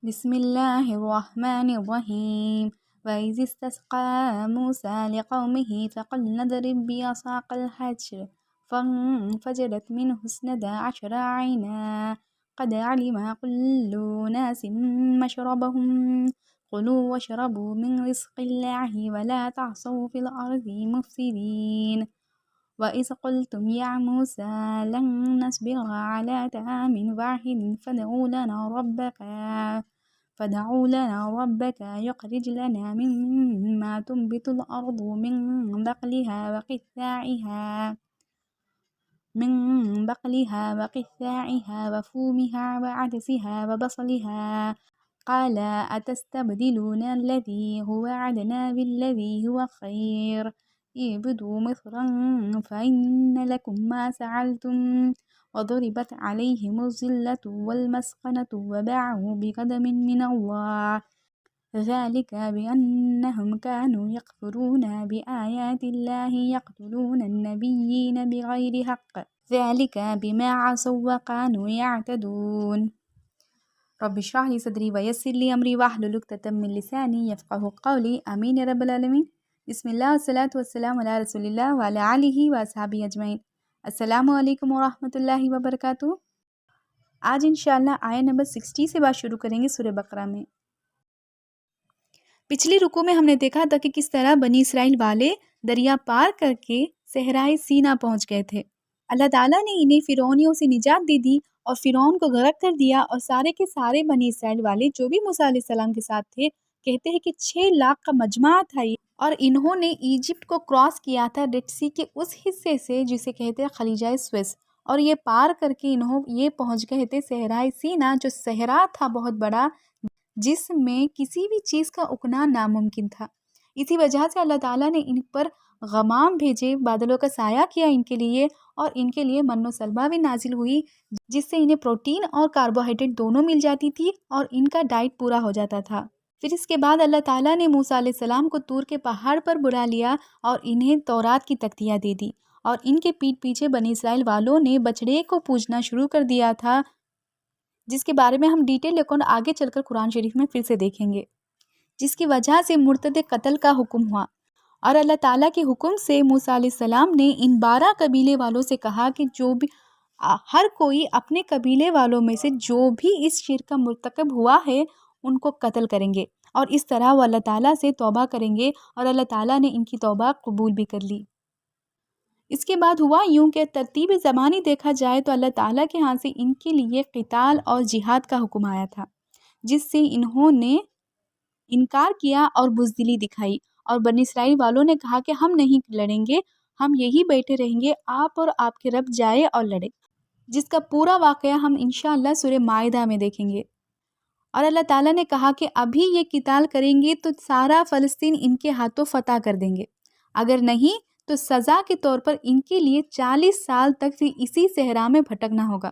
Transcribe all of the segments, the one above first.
بسم اللہ الرحمن الرحیم وَإِذِ اسْتَسْقَىٰ مُوسَىٰ لِقَوْمِهِ فَقُلْنَا اضْرِب بِّعَصَاكَ الْحَجَرَ فَانفَجَرَتْ مِنْهُ اثْنَتَا عَشْرَةَ عَيْنًا قَدْ عَلِمَ كُلُّ أُنَاسٍ مَّشْرَبَهُمْ كُلُوا وَاشْرَبُوا مِن رِّزْقِ اللَّهِ وَلَا تَعْثَوْا فِي الْأَرْضِ مُفْسِدِينَ وَإِذْ قُلْتُمْ يَا مُوسَىٰ لَن نَّصْبِرَ عَلَىٰ طَعَامٍ وَاحِدٍ فادع لنا ربك يخرج لنا مما تنبت الأرض من بقلها وفومها وعدسها وبصلها قال أتستبدلون الذي هو أدنى بالذي هو خير اهبطوا مصرا فإن لكم ما سألتم وضربت عليهم الذلة والمسكنة وباعوا بغضب من الله ذلك بأنهم كانوا يكفرون بآيات الله يقتلون النبيين بغير حق ذلك بما عصوا وكانوا يعتدون رب اشرح لي صدري ويسر لي أمري واحلل عقدة من لساني يفقهوا قولي آمين يا رب العالمين بسم اللہ والصلاة والسلام علی رسول اللہ وعلی آلہ وصحبہ اجمعین۔ السلام علیکم ورحمۃ اللہ وبرکاتہ۔ آج انشاءاللہ آیہ نمبر 60 سے بات شروع کریں گے سورہ بقرہ میں۔ پچھلی رکوع میں ہم نے دیکھا تھا کہ کس طرح بنی اسرائیل والے دریا پار کر کے صحرائے سینا پہنچ گئے تھے۔ اللہ تعالیٰ نے انہیں فرعونیوں سے نجات دے دی اور فرعون کو غرق کر دیا، اور سارے کے سارے بنی اسرائیل والے جو بھی موسیٰ علیہ السلام کے ساتھ تھے، کہتے ہیں کہ 6 لاکھ کا مجمع تھا یہ، اور انہوں نے ایجپٹ کو کراس کیا تھا ریڈ سی کے اس حصے سے جسے کہتے ہیں خلیج سوئس، اور یہ پار کر کے یہ پہنچ گئے تھے صحرائے سینا، جو صحرا تھا بہت بڑا، جس میں کسی بھی چیز کا اگنا ناممکن تھا۔ اسی وجہ سے اللہ تعالیٰ نے ان پر غمام بھیجے، بادلوں کا سایہ کیا ان کے لیے، اور ان کے لیے من و سلوہ بھی نازل ہوئی، جس سے انہیں پروٹین اور کاربوہائیڈریٹ دونوں مل جاتی تھی اور ان کا ڈائٹ پورا ہو جاتا تھا۔ پھر اس کے بعد اللہ تعالیٰ نے موسیٰ علیہ السلام کو طور کے پہاڑ پر بلا لیا اور انہیں تورات کی تختیاں دے دی، اور ان کے پیٹھ پیچھے بنی اسرائیل والوں نے بچڑے کو پوجنا شروع کر دیا تھا، جس کے بارے میں ہم ڈیٹیل اکاؤنٹ آگے چل کر قرآن شریف میں پھر سے دیکھیں گے، جس کی وجہ سے مرتد قتل کا حکم ہوا۔ اور اللہ تعالیٰ کے حکم سے موسیٰ علیہ السلام نے ان 12 قبیلے والوں سے کہا کہ جو بھی ہر کوئی اپنے قبیلے والوں میں سے جو بھی اس شرک کا مرتکب ہوا ہے ان کو قتل کریں گے، اور اس طرح وہ اللہ تعالیٰ سے توبہ کریں گے، اور اللہ تعالیٰ نے ان کی توبہ قبول بھی کر لی۔ اس کے بعد ہوا یوں کہ ترتیب زمانی دیکھا جائے تو اللہ تعالیٰ کے ہاں سے ان کے لیے قتال اور جہاد کا حکم آیا تھا، جس سے انہوں نے انکار کیا اور بزدلی دکھائی، اور بنی اسرائیل والوں نے کہا کہ ہم نہیں لڑیں گے، ہم یہی بیٹھے رہیں گے، آپ اور آپ کے رب جائے اور لڑے، جس کا پورا واقعہ ہم انشاءاللہ سورہ مائدہ میں دیکھیں گے۔ اور اللہ تعالیٰ نے کہا کہ ابھی یہ قتال کریں گے تو سارا فلسطین ان کے ہاتھوں فتح کر دیں گے، اگر نہیں تو سزا کے طور پر ان کے لیے 40 سال تک اسی صحرا میں بھٹکنا ہوگا۔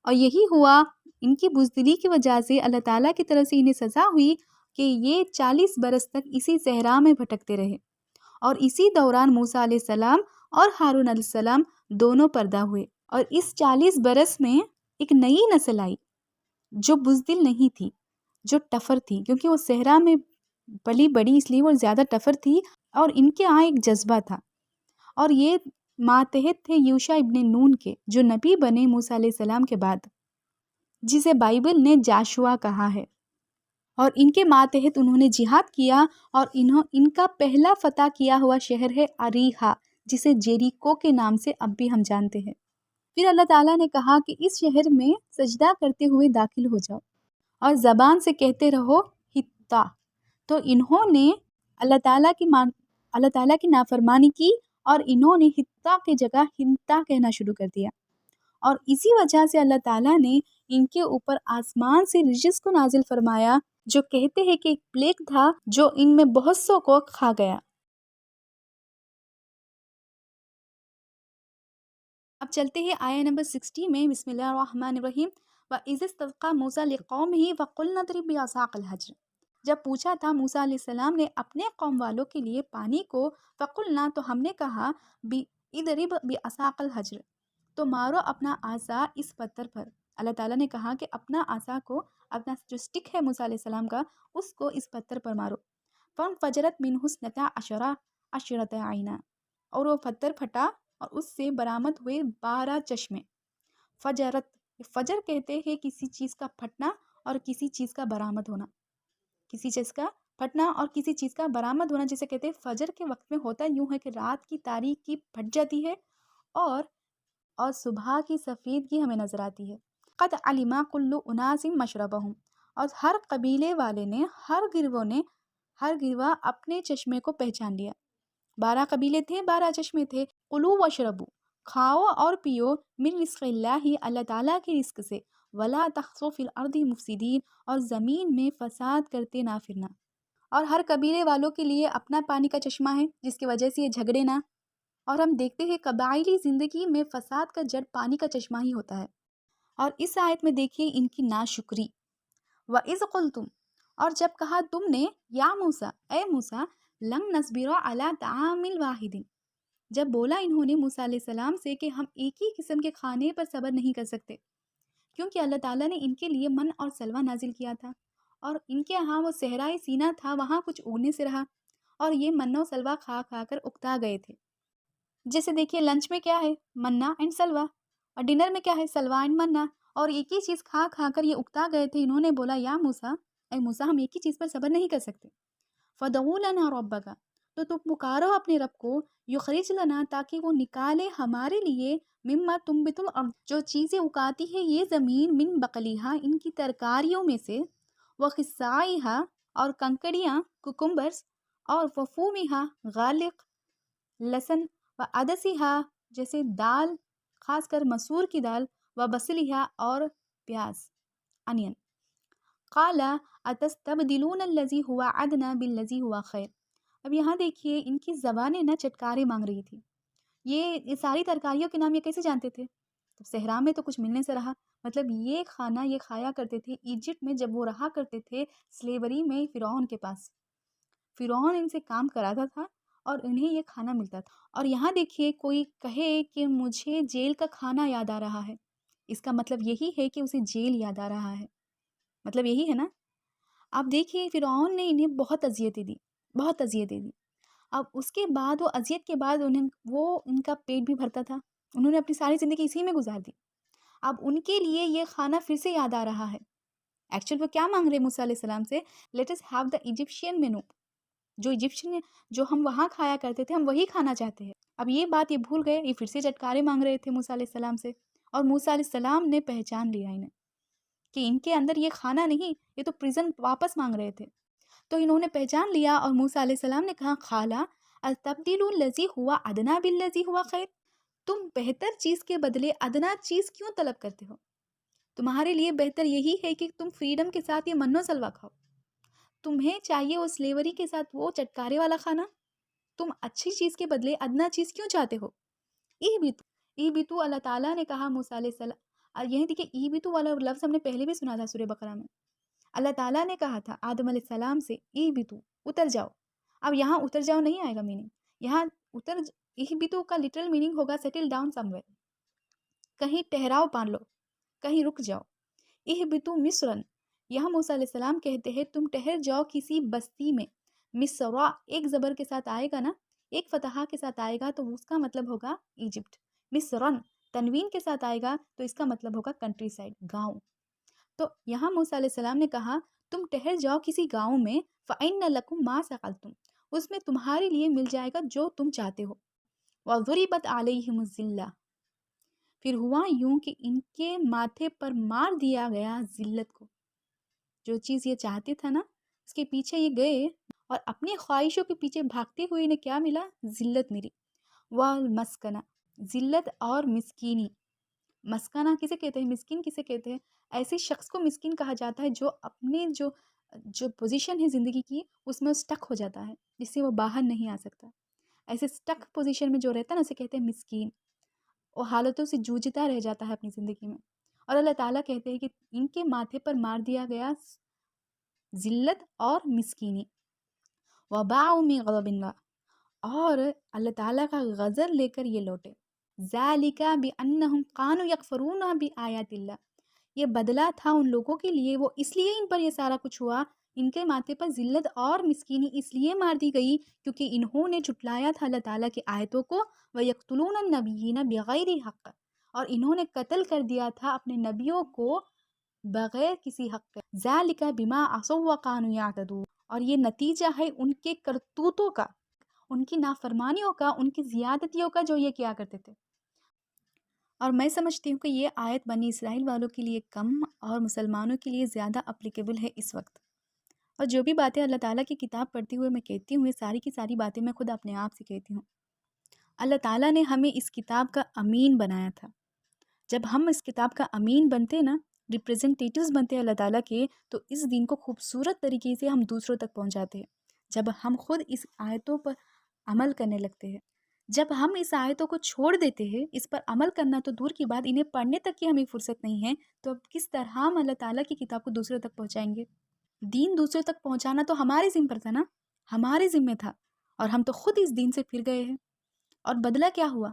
اور یہی ہوا، ان کی بزدلی کی وجہ سے اللہ تعالیٰ کی طرف سے انہیں سزا ہوئی کہ یہ 40 برس تک اسی صحرا میں بھٹکتے رہے، اور اسی دوران موسیٰ علیہ السلام اور ہارون علیہ السلام دونوں پیدا ہوئے، اور اس 40 برس میں ایک نئی نسل آئی جو بزدل نہیں تھی، جو ٹفر تھی، کیونکہ وہ صحرا میں پلی بڑی اس لیے وہ زیادہ ٹفر تھی، اور ان کے ہاں ایک جذبہ تھا، اور یہ ماتحت تھے یوشع ابن نون کے، جو نبی بنے موسیٰ علیہ السلام کے بعد، جسے بائبل نے جاشوا کہا ہے، اور ان کے ماتحت انہوں نے جہاد کیا، اور ان کا پہلا فتح کیا ہوا شہر ہے اریحا، جسے جیریکو کے نام سے اب بھی ہم جانتے ہیں۔ پھر اللہ تعالیٰ نے کہا کہ اس شہر میں سجدہ کرتے ہوئے داخل ہو جاؤ اور زبان سے کہتے رہو ہتا، تو انہوں نے اللہ تعالیٰ کی نافرمانی کی، اور انہوں نے ہتا کی جگہ ہنتا کہنا شروع کر دیا، اور اسی وجہ سے اللہ تعالیٰ نے ان کے اوپر آسمان سے رجس کو نازل فرمایا، جو کہتے ہیں کہ ایک پلیگ تھا جو ان میں بہت سو کو کھا گیا۔ اب چلتے ہیں آیہ نمبر 60 میں، بسم اللہ الرحمن الرحیم وَإِذِ اسْتَسْقَىٰ مُوسَىٰ لِقَوْمِهِ فَقُلْنَا اضْرِب بِّعَصَاكَ الْحَجَرَ، جب پوچھا تھا موسیٰ علیہ السلام نے اپنے قوم والوں کے لیے پانی کو، فَقُلْنَا تو ہم نے کہا، اضْرِب بِّعَصَاكَ الْحَجَرَ تو مارو اپنا عصا اس پتھر پر۔ اللہ تعالیٰ نے کہا کہ اپنا عصا کو اپنا جو اسٹک ہے موسیٰ علیہ السلام کا اس کو اس پتھر پر مارو، فانفجرت منہ اثنتا عشرۃ عینا، اور وہ پتھر پھٹا اور اس سے برآمد ہوئے 12 چشمے۔ فجرت، فجر کہتے ہیں کسی چیز کا پھٹنا اور کسی چیز کا برآمد ہونا، کسی چیز کا پھٹنا اور کسی چیز کا برآمد ہونا جسے کہتے ہیں فجر کے وقت میں ہوتا یوں ہے کہ رات کی تاریکی پھٹ جاتی ہے اور صبح کی سفیدگی ہمیں نظر آتی ہے۔ قد علم کل اناس مشربہم، اور ہر قبیلے والے نے، ہر گروہ اپنے چشمے کو پہچان لیا۔ 12 قبیلے تھے، 12 چشمے تھے۔ قلو وشربو، کھاؤ اور پیو، من رزق اللہ، اللہ تعالیٰ کے رزق سے، ولا تخسوا فی الارض مفسدین، اور زمین میں فساد کرتے نہ پھرنا۔ اور ہر قبیلے والوں کے لیے اپنا پانی کا چشمہ ہے جس کی وجہ سے یہ جھگڑے نہ، اور ہم دیکھتے ہیں قبائلی زندگی میں فساد کا جڑ پانی کا چشمہ ہی ہوتا ہے۔ اور اس آیت میں دیکھیے ان کی ناشکری۔ وَإِذْ قُلْتُمْ، اور جب کہا تم نے، یا موسیٰ، اے موسیٰ، لَن نَصْبِرَ عَلَىٰ طَعَامٍ وَاحِدٍ، جب بولا انہوں نے موسیٰ علیہ السلام سے کہ ہم ایک ہی قسم کے کھانے پر صبر نہیں کر سکتے، کیونکہ اللہ تعالیٰ نے ان کے لیے من اور سلوہ نازل کیا تھا، اور ان کے ہاں وہ صحرائے سینا تھا، وہاں کچھ اگنے سے رہا، اور یہ من و سلوہ کھا کھا کر اکتا گئے تھے۔ جیسے دیکھیے لنچ میں کیا ہے، منا اینڈ سلوہ، اور ڈنر میں کیا ہے، سلوہ اینڈ منا، اور ایک ہی چیز کھا کھا کر یہ اکتا گئے تھے۔ انہوں نے بولا یا موسیٰ، اے موسیٰ، ہم ایک ہی چیز پر صبر نہیں کر سکتے۔ فَدْعُ لَنَا رَبَّكَ، تو تم پکارو اپنے رب کو، یخرج لنا، تاکہ وہ نکالے ہمارے لیے، مما تنبت الارض، جو چیزیں اگاتی ہے یہ زمین، من بقلیہا، ان کی ترکاریوں میں سے، وقثائہا، اور کنکڑیاں، کوکمبرز، اور وفومہا، غالق، لہسن، وعدسہا، جیسے دال، خاص کر مسور کی دال، وبصلہا، اور پیاز، انین۔ قال اتستبدلون الذی هو ادنی بالذی هو خیر، اب یہاں دیکھیے ان کی زبانیں نہ چٹکارے مانگ رہی تھی۔ یہ ساری ترکاریوں کے نام یہ کیسے جانتے تھے؟ تو صحرا میں تو کچھ ملنے سے رہا، مطلب یہ کھانا یہ کھایا کرتے تھے ایجپٹ میں جب وہ رہا کرتے تھے سلیوری میں فرعون کے پاس۔ فرعون ان سے کام کراتا تھا اور انہیں یہ کھانا ملتا تھا۔ اور یہاں دیکھیے کوئی کہے کہ مجھے جیل کا کھانا یاد آ رہا ہے، اس کا مطلب یہی ہے کہ اسے جیل یاد آ رہا ہے، مطلب یہی ہے نا۔ اب دیکھیے فرعون نے انہیں بہت اذیتیں دی، بہت اذیتیں دی۔ اب اس کے بعد وہ اذیت کے بعد ان کا پیٹ بھی بھرتا تھا، انہوں نے اپنی ساری زندگی اسی میں گزار دی۔ اب ان کے لیے یہ کھانا پھر سے یاد آ رہا ہے۔ ایکچوئل وہ کیا مانگ رہے موسیٰ علیہ السلام سے؟ Let us have the Egyptian menu, جو ایجپشین جو ہم وہاں کھایا کرتے تھے ہم وہی کھانا چاہتے ہیں۔ اب یہ بات یہ بھول گئے، یہ پھر سے چٹکارے مانگ رہے تھے موسیٰ علیہ السلام سے، اور موسیٰ علیہ السلام نے پہچان لیا انہیں کہ ان کے اندر یہ کھانا نہیں، یہ تو پریزن واپس مانگ رہے تھے۔ تو انہوں نے پہچان لیا اور موسیٰ علیہ السلام نے کہا خالا التبدیل الذی ہوا ادنا بالذی ہوا خیر، تم بہتر چیز کے بدلے ادنا چیز کیوں طلب کرتے ہو؟ تمہارے لیے بہتر یہی ہے کہ تم فریڈم کے ساتھ یہ من و سلوہ کھاؤ، تمہیں چاہیے وہ سلیوری کے ساتھ وہ چٹکارے والا کھانا، تم اچھی چیز کے بدلے ادنا چیز کیوں چاہتے ہو؟ ایبتو، اللہ تعالیٰ نے کہا موسیٰ علیہ السلام، یہیں دیکھیں ایبتو والا لفظ ہم نے پہلے بھی سنا تھا سورہ بقرہ میں، اللہ تعالیٰ نے کہا تھا آدم علیہ السلام سے ایبتو، اتر جاؤ۔ اب یہاں اتر جاؤ نہیں آئے گا میننگ، یہاں ایبتو کا لٹرل میننگ ہوگا سیٹل ڈاؤن سم ویئر، کہیں ٹہراؤ پان لو، کہیں رک جاؤ۔ اہبتو مصرن، یہاں موسیٰ علیہ السلام کہتے ہیں تم ٹہر جاؤ کسی بستی میں۔ مصرا ایک زبر کے ساتھ آئے گا نا، ایک فتحہ کے ساتھ آئے گا تو اس کا مطلب ہوگا ایجپٹ۔ مصرن تنوین کے ساتھ آئے گا تو اس کا مطلب ہوگا کنٹری سائڈ، گاؤں۔ تو یہاں موسیٰ علیہ السلام نے کہا تم ٹہر جاؤ کسی گاؤں میں، فَإِنَّ لَكُمْ مَا سَأَلْتُمْ، اس میں تمہارے لیے مل جائے گا جو تم چاہتے ہو۔ وَضُرِبَتْ عَلَيْهِمُ الذِّلَّةُ، پھر ہوا یوں کہ ان کے ماتھے پر مار دیا گیا ذلت کو، جو چیز یہ چاہتے تھا نا اس کے پیچھے یہ گئے اور اپنی خواہشوں کے پیچھے بھاگتے ہوئے انہیں کیا ملا؟ ذلت ملی۔ والمسکنہ، ذلت اور مسکینی۔ مسکنہ کسے کہتے ہیں؟ مسکین کسے کہتے ہیں؟ ایسے شخص کو مسکین کہا جاتا ہے جو اپنے جو پوزیشن ہے زندگی کی اس میں سٹک ہو جاتا ہے، جس سے وہ باہر نہیں آ سکتا۔ ایسے سٹک پوزیشن میں جو رہتا ہے نا اسے کہتے ہیں مسکین، وہ حالتوں سے جوجھتا رہ جاتا ہے اپنی زندگی میں۔ اور اللہ تعالیٰ کہتے ہیں کہ ان کے ماتھے پر مار دیا گیا ذلت اور مسکینی۔ وَبَاعُوا مِن غَضَبِ اللَّهِ، اور اللہ تعالیٰ کا غضب لے کر یہ لوٹے۔ ذَلِكَ بِأَنَّهُمْ كَانُوا يَكْفُرُونَ بِآيَاتِ اللَّهِ، یہ بدلہ تھا ان لوگوں کے لیے، وہ اس لیے ان پر یہ سارا کچھ ہوا، ان کے ماتھے پر ذلت اور مسکینی اس لیے مار دی گئی کیونکہ انہوں نے جھٹلایا تھا اللہ تعالیٰ کی آیتوں کو، وَيَقْتُلُونَ النَّبِيِّينَ بِغَيْرِ حق، اور انہوں نے قتل کر دیا تھا اپنے نبیوں کو بغیر کسی حق کے، ذَلِكَ بِمَا عَصَوْا وَكَانُوا يَعْتَدُونَ، اور یہ نتیجہ ہے ان کے کرتوتوں کا، ان کی نافرمانیوں کا، ان کی زیادتیوں کا جو یہ کیا کرتے تھے۔ اور میں سمجھتی ہوں کہ یہ آیت بنی اسرائیل والوں کے لیے کم اور مسلمانوں کے لیے زیادہ اپلیکیبل ہے اس وقت۔ اور جو بھی باتیں اللہ تعالیٰ کی کتاب پڑھتے ہوئے میں کہتی ہوں، یہ ساری کی ساری باتیں میں خود اپنے آپ سے کہتی ہوں۔ اللہ تعالیٰ نے ہمیں اس کتاب کا امین بنایا تھا۔ جب ہم اس کتاب کا امین بنتے نا، ریپریزنٹیٹیوز بنتے اللہ تعالیٰ کے، تو اس دین کو خوبصورت طریقے سے ہم دوسروں تک پہنچاتے ہیں۔ جب ہم خود اس آیتوں پر عمل کرنے لگتے ہیں، جب ہم اس آیتوں کو چھوڑ دیتے ہیں، اس پر عمل کرنا تو دور کی بات، انہیں پڑھنے تک کی ہمیں فرصت نہیں ہے، تو اب کس طرح ہم اللہ تعالیٰ کی کتاب کو دوسروں تک پہنچائیں گے؟ دین دوسروں تک پہنچانا تو ہمارے ذمہ پر تھا نا، ہمارے ذمہ تھا، اور ہم تو خود اس دین سے پھر گئے ہیں۔ اور بدلہ کیا ہوا؟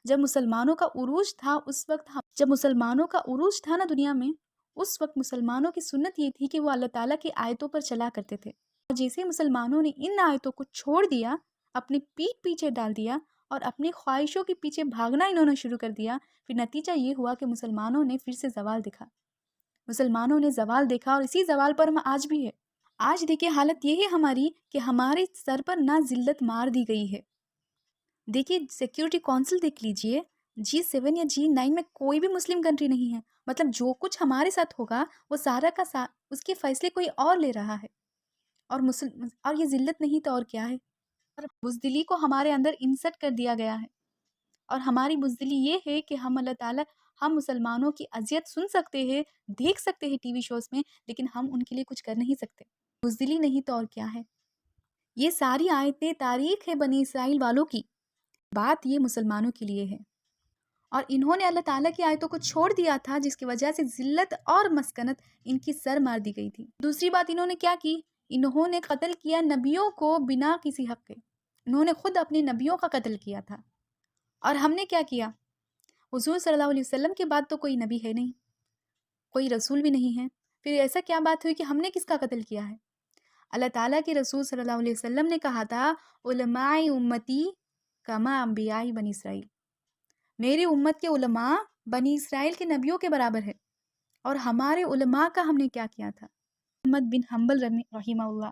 جب مسلمانوں کا عروج تھا اس وقت جب مسلمانوں کا عروج تھا نا دنیا میں، اس وقت مسلمانوں کی سنت یہ تھی کہ وہ اللہ تعالیٰ کی آیتوں پر چلا کرتے تھے، اور جیسے مسلمانوں نے ان آیتوں کو چھوڑ دیا، اپنے پیٹھ پیچھے ڈال دیا اور اپنی خواہشوں کے پیچھے بھاگنا انہوں نے شروع کر دیا، پھر نتیجہ یہ ہوا کہ مسلمانوں نے پھر سے زوال دیکھا، مسلمانوں نے زوال دیکھا، اور اسی زوال پر ہم آج بھی ہے۔ آج دیکھیں حالت یہ ہے ہماری کہ ہمارے سر پر نہ ذلت مار دی گئی ہے۔ دیکھیے سیکیورٹی کونسل دیکھ لیجئے، G7 یا G9 میں کوئی بھی مسلم کنٹری نہیں ہے، مطلب جو کچھ ہمارے ساتھ ہوگا وہ سارا کا اس کے فیصلے کوئی اور لے رہا ہے، اور یہ ذلت نہیں تو اور کیا ہے؟ اور بزدلی کو ہمارے اندر انسٹ کر دیا گیا ہے، اور ہماری بزدلی یہ ہے کہ ہم اللہ تعالیٰ، ہم مسلمانوں کی اذیت سن سکتے ہیں، دیکھ سکتے ہیں ٹی وی شوز میں، لیکن ہم ان کے لیے کچھ کر نہیں سکتے۔ بزدلی نہیں تو اور کیا ہے؟ یہ ساری آیتیں تاریخ ہے بنی اسرائیل والوں کی، بات یہ مسلمانوں کے لیے ہے، اور انہوں نے اللہ تعالیٰ کی آیتوں کو چھوڑ دیا تھا، جس کی وجہ سے ذلت اور مسکنت ان کی سر مار دی گئی تھی۔ دوسری بات انہوں نے کیا کی؟ انہوں نے قتل کیا نبیوں کو بنا کسی حق کے، انہوں نے خود اپنے نبیوں کا قتل کیا تھا، اور ہم نے کیا کیا؟ حضور صلی اللہ علیہ وسلم کے بعد تو کوئی نبی ہے نہیں، کوئی رسول بھی نہیں ہے، پھر ایسا کیا بات ہوئی کہ ہم نے کس کا قتل کیا ہے؟ اللہ تعالیٰ کے رسول صلی اللہ علیہ وسلم نے کہا تھا، علماء امتی کما انبیاء بنی اسرائیل، میری امت کے علماء بنی اسرائیل کے نبیوں کے برابر ہے۔ اور ہمارے علماء کا ہم نے کیا کیا تھا؟ احمد بن حنبل رحمہ اللہ،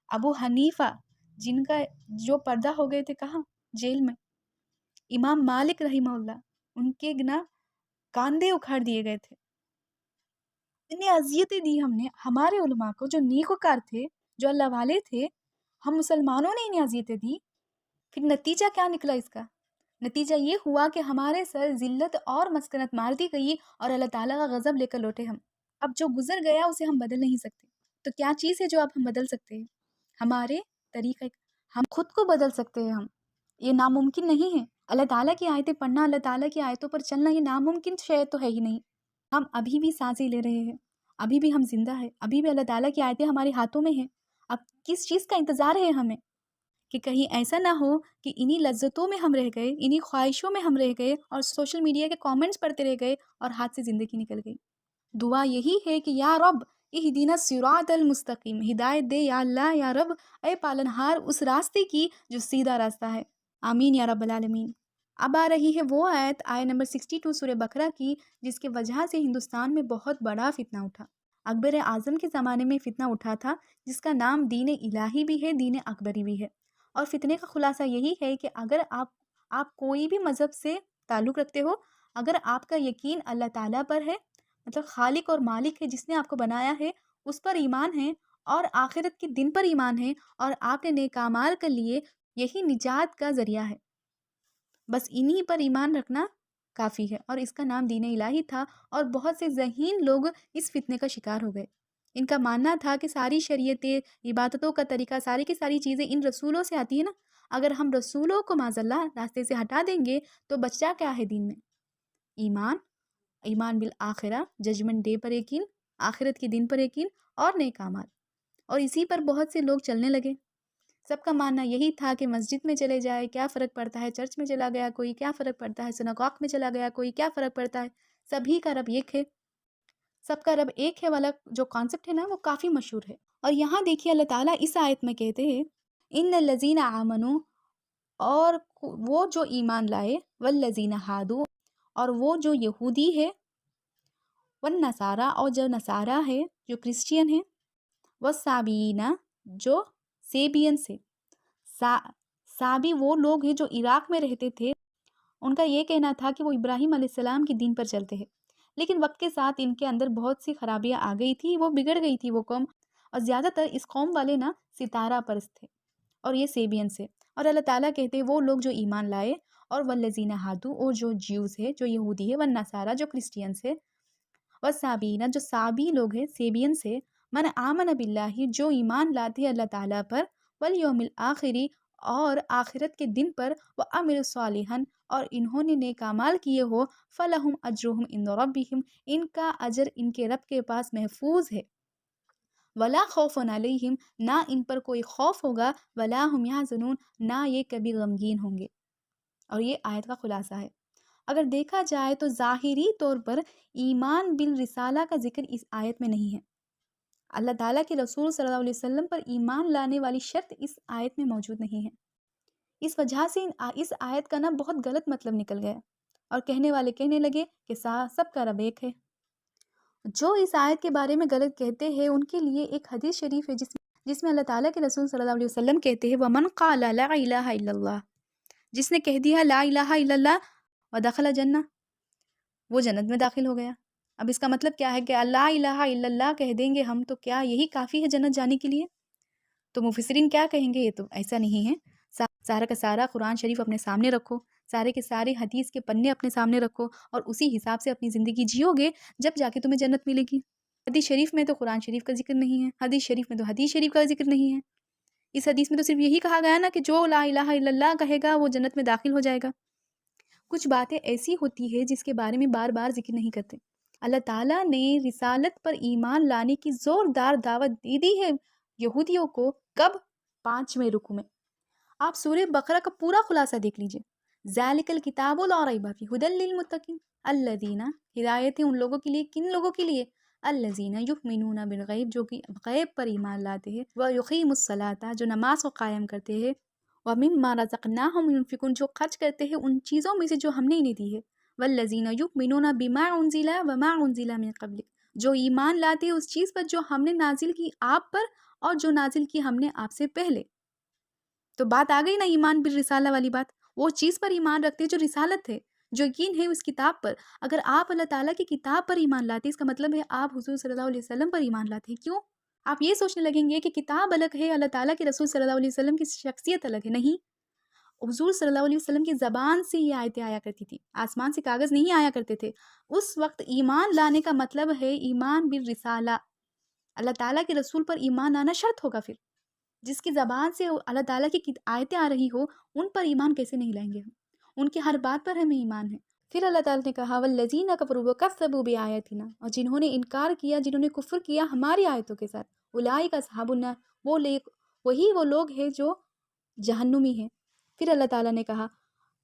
ابو حنیفہ جن کا جو پردہ ہو گئے تھے کہاں؟ جیل میں، امام مالک رحمہ اللہ، ان کے کاندھے اکھاڑ دیے گئے تھے۔ اتنی اذیتیں دی ہم نے ہمارے علماء کو جو نیکوکار تھے، جو اللہ والے تھے، ہم مسلمانوں نے انہیں اذیتیں دی۔ پھر نتیجہ کیا نکلا اس کا؟ نتیجہ یہ ہوا کہ ہمارے سر ذلت اور مسکنت مار دی گئی، اور اللہ تعالیٰ کا غضب لے کر لوٹے ہم۔ اب جو گزر گیا اسے ہم بدل نہیں سکتے، تو کیا چیز ہے جو اب ہم بدل سکتے ہیں؟ ہمارے طریقہ، ہم خود کو بدل سکتے ہیں، ہم، یہ ناممکن نہیں ہے۔ اللہ تعالیٰ کی آیتیں پڑھنا، اللہ تعالیٰ کی آیتوں پر چلنا، یہ ناممکن شے تو ہے ہی نہیں۔ ہم ابھی بھی سانسیں لے رہے ہیں، ابھی بھی ہم زندہ ہیں، ابھی بھی اللہ تعالیٰ کی آیتیں ہمارے ہاتھوں میں ہیں۔ اب کس چیز کا انتظار ہے ہمیں کہ کہیں ایسا نہ ہو کہ انہی لذتوں میں ہم رہ گئے، انہی خواہشوں میں ہم رہ گئے، اور سوشل میڈیا کے کامنٹس پڑھتے رہ گئے اور ہاتھ سے زندگی نکل گئی۔ دعا یہی ہے کہ یا رب اہدنا الصراط المستقیم، ہدایت دے یا اللہ، یا رب اے پالنہار اس راستے کی جو سیدھا راستہ ہے۔ آمین یا رب العالمین۔ اب آ رہی ہے وہ آیت، آیت نمبر 62 سورہ بقرہ کی، جس کے وجہ سے ہندوستان میں بہت بڑا فتنہ اٹھا۔ اکبر اعظم کے زمانے میں فتنہ اٹھا تھا، جس کا نام دین الہی بھی ہے، دین اکبری بھی ہے۔ اور فتنے کا خلاصہ یہی ہے کہ اگر آپ کوئی بھی مذہب سے تعلق رکھتے ہو، اگر آپ کا یقین اللہ تعالیٰ پر ہے، مطلب خالق اور مالک ہے جس نے آپ کو بنایا ہے، اس پر ایمان ہے، اور آخرت کے دن پر ایمان ہے، اور آپ نے نیک اعمال کر لیے، یہی نجات کا ذریعہ ہے۔ بس انہی پر ایمان رکھنا کافی ہے، اور اس کا نام دین الہی تھا، اور بہت سے ذہین لوگ اس فتنے کا شکار ہو گئے۔ ان کا ماننا تھا کہ ساری شریعتیں، عبادتوں کا طریقہ، ساری کی ساری چیزیں ان رسولوں سے آتی ہے نا، اگر ہم رسولوں کو معاذ اللہ راستے سے ہٹا دیں گے تو بچہ کیا ہے دین میں؟ ایمان بالآخرہ، ججمنٹ ڈے پر یقین، آخرت کے دن پر یقین، اور نیک اعمال۔ اور اسی پر بہت سے لوگ چلنے لگے۔ سب کا ماننا یہی تھا کہ مسجد میں چلے جائے، کیا فرق پڑتا ہے، چرچ میں چلا گیا کوئی، کیا فرق پڑتا ہے، سناگوگ میں چلا گیا کوئی، کیا فرق پڑتا ہے، سبھی کا رب ایک ہے۔ سب کا رب ایک ہے والا جو کانسیپٹ ہے نا وہ کافی مشہور ہے۔ اور یہاں دیکھیے اللہ تعالیٰ اس آیت میں کہتے ہیں ان الذین آمنوا، اور وہ جو ایمان لائے، والذین ہادو، اور وہ جو یہودی ہے، والنصارہ، اور جو نصارہ ہے، جو کرسچین ہے، والسابین، جو سیبینس ہے۔ سابی وہ لوگ ہیں جو عراق میں رہتے تھے، ان کا یہ کہنا تھا کہ وہ ابراہیم علیہ السلام کی دین پر چلتے ہیں، لیکن وقت کے ساتھ ان کے اندر بہت سی خرابیاں آ گئی تھی، وہ بگڑ گئی تھی وہ قوم، اور زیادہ تر اس قوم والے نا ستارہ پرست تھے، اور یہ سیبین سے۔ اور اللہ تعالیٰ کہتے ہیں وہ لوگ جو ایمان لائے، اور والذین ہادو، اور جو جیوز ہے، جو یہودی ہے، والنصارہ، جو کرسچینس ہے، والسابین، جو سابی لوگ ہیں، سیبین سے، من آمن باللہ، جو ایمان لاتے ہیں اللہ تعالیٰ پر، والیوم الآخری، اور آخرت کے دن پر، وعملوا صالحا، اور انہوں نے نیک اعمال کیے ہو، فلہم اجرہم عند ربہم، ان کا اجر ان کے رب کے پاس محفوظ ہے، ولا خوف علیہم، نہ ان پر کوئی خوف ہوگا، ولا ہم یحزنون، نہ یہ کبھی غمگین ہوں گے۔ اور یہ آیت کا خلاصہ ہے۔ اگر دیکھا جائے تو ظاہری طور پر ایمان بالرسالہ کا ذکر اس آیت میں نہیں ہے۔ اللہ تعالیٰ کے رسول صلی اللہ علیہ وسلم پر ایمان لانے والی شرط اس آیت میں موجود نہیں ہے۔ اس وجہ سے اس آیت کا نا بہت غلط مطلب نکل گیا، اور کہنے والے کہنے لگے کہ سب کا رب ایک ہے۔ جو اس آیت کے بارے میں غلط کہتے ہیں ان کے لیے ایک حدیث شریف ہے جس میں اللہ تعالیٰ کے رسول صلی اللہ علیہ وسلم کہتے ہیں وَمَنْ قَالَ لَا إِلَهَ إِلَّا اللَّهُ، جس نے کہہ دیا لا الہ الا اللہ ودخل جنہ، وہ جنت میں داخل ہو گیا۔ اب اس کا مطلب کیا ہے کہ لا الہ الا اللہ کہہ دیں گے ہم تو کیا یہی کافی ہے جنت جانے کے لیے؟ تو مفسرین کیا کہیں گے؟ یہ تو ایسا نہیں ہے۔ سارا کا سارا قرآن شریف اپنے سامنے رکھو، سارے کے سارے حدیث کے پنے اپنے سامنے رکھو، اور اسی حساب سے اپنی زندگی جیو گے، جب جا کے تمہیں جنت ملے گی۔ حدیث شریف میں تو قرآن شریف کا ذکر نہیں ہے، حدیث شریف میں تو حدیث شریف کا ذکر نہیں ہے۔ اس حدیث میں تو صرف یہی کہا گیا نا کہ جو لا الہ الا اللہ کہے گا وہ جنت میں داخل ہو جائے گا۔ کچھ باتیں ایسی ہوتی ہے جس کے بارے میں بار بار ذکر نہیں کرتے۔ اللہ تعالیٰ نے رسالت پر ایمان لانے کی زوردار دعوت دی ہے یہودیوں کو، کب؟ 5ویں رکوع میں۔ آپ سورہ بقرہ کا پورا خلاصہ دیکھ لیجئے۔ ذالک الکتاب لا ریب فیہ ھدی للمتقین، الذین، ہدایت ہے ان لوگوں کے لیے، کن لوگوں کے لیے؟ الذین یؤمنون بالغیب، جو کہ غیب پر ایمان لاتے ہیں، ویقیموا الصلاۃ، جو نماز کو قائم کرتے ہیں، ومما رزقناہم ینفقون، جو خرچ کرتے ہیں ان چیزوں میں سے جو ہم نے انہیں دی ہے، والذین یؤمنون بما انزل وما انزل من قبلک، جو ایمان لاتے ہیں اس چیز پر جو ہم نے نازل کی آپ پر اور جو نازل کی ہم نے آپ سے پہلے۔ تو بات آ گئی نا ایمان بالرسالہ والی بات، وہ چیز پر ایمان رکھتے جو رسالت ہے، جو یقین ہے اس کتاب پر۔ اگر آپ اللہ تعالیٰ کی کتاب پر ایمان لاتے، اس کا مطلب ہے آپ حضور صلی اللہ علیہ وسلم پر ایمان لاتے ہیں۔ کیوں؟ آپ یہ سوچنے لگیں گے کہ کتاب الگ ہے، اللہ تعالیٰ کے رسول صلی اللہ علیہ وسلم کی شخصیت الگ ہے۔ نہیں، حضور صلی اللہ علیہ وسلم کی زبان سے یہ آیتیں آیا کرتی تھی، آسمان سے کاغذ نہیں آیا کرتے تھے۔ اس وقت ایمان لانے کا مطلب ہے ایمان بالرسالہ، اللہ تعالیٰ کے رسول پر ایمان لانا شرط ہوگا۔ پھر جس کی زبان سے اللہ تعالیٰ کی آیتیں آ رہی ہو ان پر ایمان کیسے نہیں لائیں گے ہم؟ ان کی ہر بات پر ہمیں ایمان ہے۔ پھر اللہ تعالیٰ نے کہا والذین کفروا وکذبوا بآیاتنا، اور جنہوں نے انکار کیا، جنہوں نے کفر کیا ہماری آیتوں کے ساتھ، اولئک اصحاب النار، وہی وہ لوگ ہیں جو جہنمی ہیں۔ پھر اللہ تعالیٰ نے کہا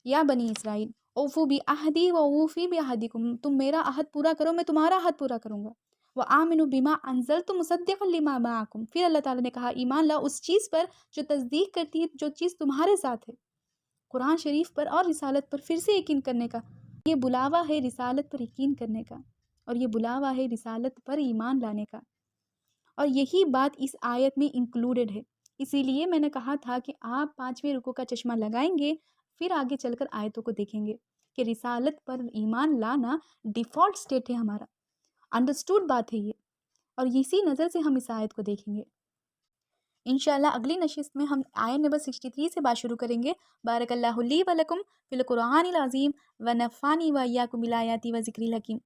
یا بنی اسرائیل اوفوا بعہدی واوفی بعہدکم، تم میرا عہد پورا کرو میں تمہارا عہد پورا کروں گا۔ وآمنوا بما انزلت مصدقا لما معکم، پھر اللہ تعالیٰ نے کہا ایمان لاؤ اس چیز پر جو تصدیق کرتی ہے جو چیز تمہارے ساتھ ہے، قرآن شریف پر اور رسالت پر پھر سے یقین کرنے کا۔ یہ بلاوا ہے رسالت پر یقین کرنے کا، اور یہ بلاوا ہے رسالت پر ایمان لانے کا، اور یہی بات اس آیت میں انکلوڈڈ ہے۔ اسی لیے میں نے کہا تھا کہ آپ 5ویں رکوع کا چشمہ لگائیں گے، پھر آگے چل کر آیتوں کو دیکھیں گے کہ رسالت پر ایمان لانا ڈیفالٹ سٹیٹ ہے ہمارا، انڈرسٹوڈ بات ہے یہ، اور اسی نظر سے ہم اس آیت کو دیکھیں گے۔ انشاءاللہ اگلی نشست میں ہم آیت نمبر 63 سے بات شروع کریں گے۔ بارک اللہ لی و لکم فی القرآن العظیم و نفعنی و ایاکم بالآیات و ذکر الحکیم۔